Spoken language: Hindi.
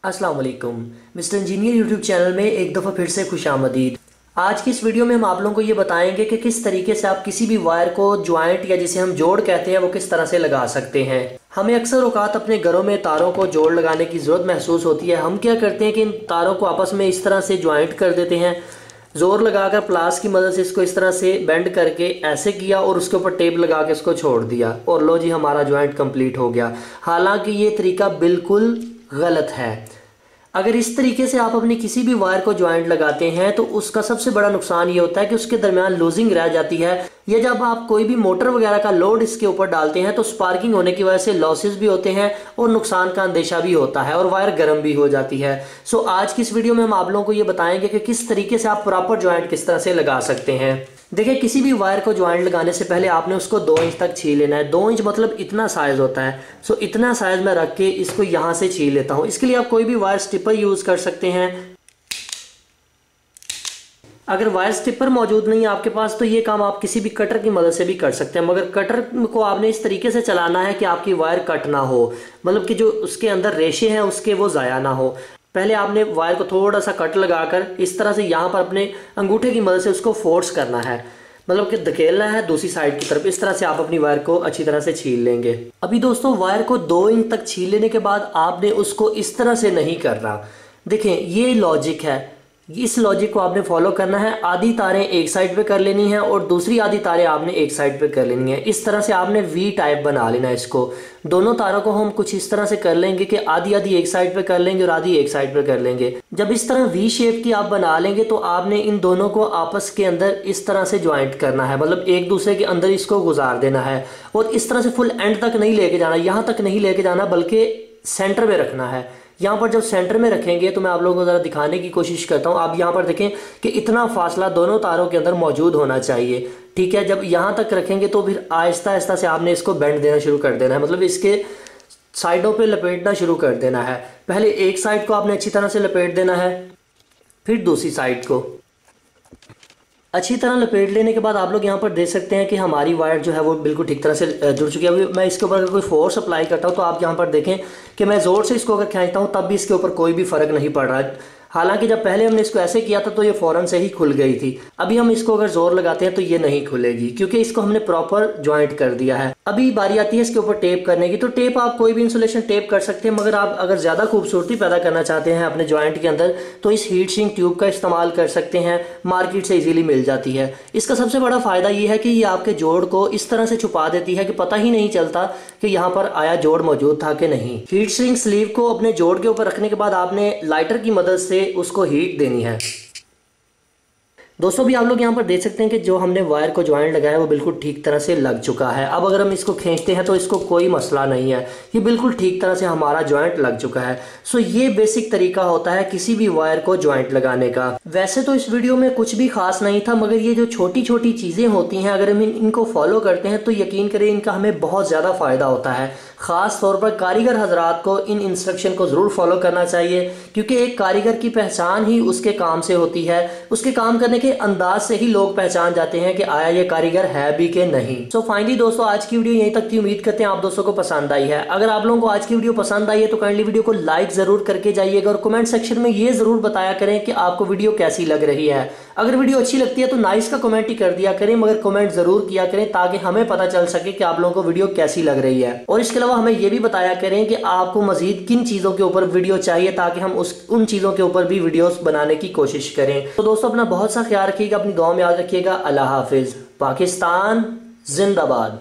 अस्सलाम वालेकुम। मिस्टर इंजीनियर यूट्यूब चैनल में एक दफ़ा फिर से खुशामदीद। आज की इस वीडियो में हम आप लोगों को ये बताएंगे कि किस तरीके से आप किसी भी वायर को ज्वाइंट या जिसे हम जोड़ कहते हैं वो किस तरह से लगा सकते हैं। हमें अक्सर औकात अपने घरों में तारों को जोड़ लगाने की ज़रूरत महसूस होती है। हम क्या करते हैं कि इन तारों को आपस में इस तरह से ज्वाइंट कर देते हैं, जोर लगाकर प्लास की मदद से इसको इस तरह से बेंड करके ऐसे किया और उसके ऊपर टेप लगा के इसको छोड़ दिया और लो जी हमारा ज्वाइंट कंप्लीट हो गया। हालांकि ये तरीका बिल्कुल गलत है। अगर इस तरीके से आप अपनी किसी भी वायर को ज्वाइंट लगाते हैं तो उसका सबसे बड़ा नुकसान ये होता है कि उसके दरमियान लूजिंग रह जाती है, या जब आप कोई भी मोटर वगैरह का लोड इसके ऊपर डालते हैं तो स्पार्किंग होने की वजह से लॉसेस भी होते हैं और नुकसान का अंदेशा भी होता है और वायर गर्म भी हो जाती है। सो आज की इस वीडियो में हम आप लोगों को ये बताएंगे कि किस तरीके से आप प्रॉपर ज्वाइंट किस तरह से लगा सकते हैं। देखिए, किसी भी वायर को ज्वाइंट लगाने से पहले आपने उसको 2 इंच तक छील लेना है। 2 इंच मतलब इतना साइज होता है। सो इतना साइज में रख के इसको यहाँ से छील लेता हूँ। इसके लिए आप कोई भी वायर स्टिपर यूज कर सकते हैं। अगर वायर स्टिपर मौजूद नहीं है आपके पास तो ये काम आप किसी भी कटर की मदद से भी कर सकते हैं, मगर कटर को आपने इस तरीके से चलाना है कि आपकी वायर कट ना हो, मतलब कि जो उसके अंदर रेशे हैं उसके वो ज़ाया ना हो। पहले आपने वायर को थोड़ा सा कट लगाकर इस तरह से यहाँ पर अपने अंगूठे की मदद से उसको फोर्स करना है, मतलब कि धकेलना है दूसरी साइड की तरफ। इस तरह से आप अपनी वायर को अच्छी तरह से छील लेंगे। अभी दोस्तों, वायर को 2 इंच तक छील लेने के बाद आपने उसको इस तरह से नहीं करना। देखें, ये लॉजिक है, इस लॉजिक को आपने फॉलो करना है। आधी तारें एक साइड पे कर लेनी है और दूसरी आधी तारें आपने एक साइड पे कर लेनी है। इस तरह से आपने वी टाइप बना लेना है इसको। दोनों तारों को हम कुछ इस तरह से कर लेंगे कि आधी आधी एक साइड पे कर लेंगे और आधी एक साइड पे कर लेंगे। जब इस तरह वी शेप की आप बना लेंगे तो आपने इन दोनों को आपस के अंदर इस तरह से ज्वाइंट करना है, मतलब एक दूसरे के अंदर इसको गुजार देना है। और इस तरह से फुल एंड तक नहीं लेके जाना, यहाँ तक नहीं लेके जाना, बल्कि सेंटर में रखना है। यहाँ पर जब सेंटर में रखेंगे तो मैं आप लोगों को ज़रा दिखाने की कोशिश करता हूँ। आप यहाँ पर देखें कि इतना फासला दोनों तारों के अंदर मौजूद होना चाहिए। ठीक है, जब यहाँ तक रखेंगे तो फिर आहिस्ता आहिस्ता से आपने इसको बेंड देना शुरू कर देना है, मतलब इसके साइडों पे लपेटना शुरू कर देना है। पहले एक साइड को आपने अच्छी तरह से लपेट देना है, फिर दूसरी साइड को अच्छी तरह लपेट लेने के बाद आप लोग यहाँ पर देख सकते हैं कि हमारी वायर जो है वो बिल्कुल ठीक तरह से जुड़ चुकी है। अभी मैं इसके ऊपर अगर कोई फोर्स अप्लाई करता हूँ तो आप यहाँ पर देखें कि मैं ज़ोर से इसको अगर खींचता हूँ तब भी इसके ऊपर कोई भी फ़र्क नहीं पड़ रहा है। हालांकि जब पहले हमने इसको ऐसे किया था तो ये फ़ौरन से ही खुल गई थी। अभी हम इसको अगर जोर लगाते हैं तो ये नहीं खुलेगी क्योंकि इसको हमने प्रॉपर ज्वाइंट कर दिया है। अभी बारी आती है इसके ऊपर टेप करने की। तो टेप आप कोई भी इंसुलेशन टेप कर सकते हैं, मगर आप अगर ज़्यादा खूबसूरती पैदा करना चाहते हैं अपने ज्वाइंट के अंदर तो इस हीट सिंक ट्यूब का इस्तेमाल कर सकते हैं। मार्केट से इजीली मिल जाती है। इसका सबसे बड़ा फ़ायदा ये है कि ये आपके जोड़ को इस तरह से छुपा देती है कि पता ही नहीं चलता कि यहाँ पर आया जोड़ मौजूद था कि नहीं। हीट सिंक स्लीव को अपने जोड़ के ऊपर रखने के बाद आपने लाइटर की मदद से उसको हीट देनी है। दोस्तों, भी आप लोग यहाँ पर देख सकते हैं कि जो हमने वायर को ज्वाइंट लगाया है वो बिल्कुल ठीक तरह से लग चुका है। अब अगर हम इसको खींचते हैं तो इसको कोई मसला नहीं है, ये बिल्कुल ठीक तरह से हमारा ज्वाइंट लग चुका है। सो ये बेसिक तरीका होता है किसी भी वायर को ज्वाइंट लगाने का। वैसे तो इस वीडियो में कुछ भी खास नहीं था, मगर ये जो छोटी छोटी चीज़ें होती हैं अगर हम इनको फॉलो करते हैं तो यकीन करें इनका हमें बहुत ज़्यादा फ़ायदा होता है। ख़ास तौर पर कारीगर हजरात को इन इंस्ट्रक्शन को ज़रूर फॉलो करना चाहिए, क्योंकि एक कारीगर की पहचान ही उसके काम से होती है। उसके काम करने के अंदाज से ही लोग पहचान जाते हैं कि आया ये कारीगर है भी कि नहीं। सो फाइनली दोस्तों, आज की वीडियो यहीं तक थी। उम्मीद करते हैं आप दोस्तों को पसंद आई है। अगर आप लोगों को आज की वीडियो पसंद आई है तो काइंडली वीडियो को लाइक ज़रूर करके जाइएगा और कमेंट सेक्शन में ये ज़रूर बताया करें कि आपको वीडियो कैसी लग रही है। अगर वीडियो अच्छी लगती है तो नाइस का कमेंट ही कर दिया करें, मगर कमेंट ज़रूर किया करें ताकि हमें पता चल सके कि आप लोगों को वीडियो कैसी लग रही है। और इसके अलावा हमें यह भी बताया करें कि आपको मजीद किन चीज़ों के ऊपर वीडियो चाहिए ताकि हम उन चीज़ों के ऊपर भी वीडियोस बनाने की कोशिश करें। तो दोस्तों, अपना बहुत सा ख्याल रखिएगा, अपनी दुआ में याद रखिएगा। अल्लाह हाफिज़। पाकिस्तान जिंदाबाद।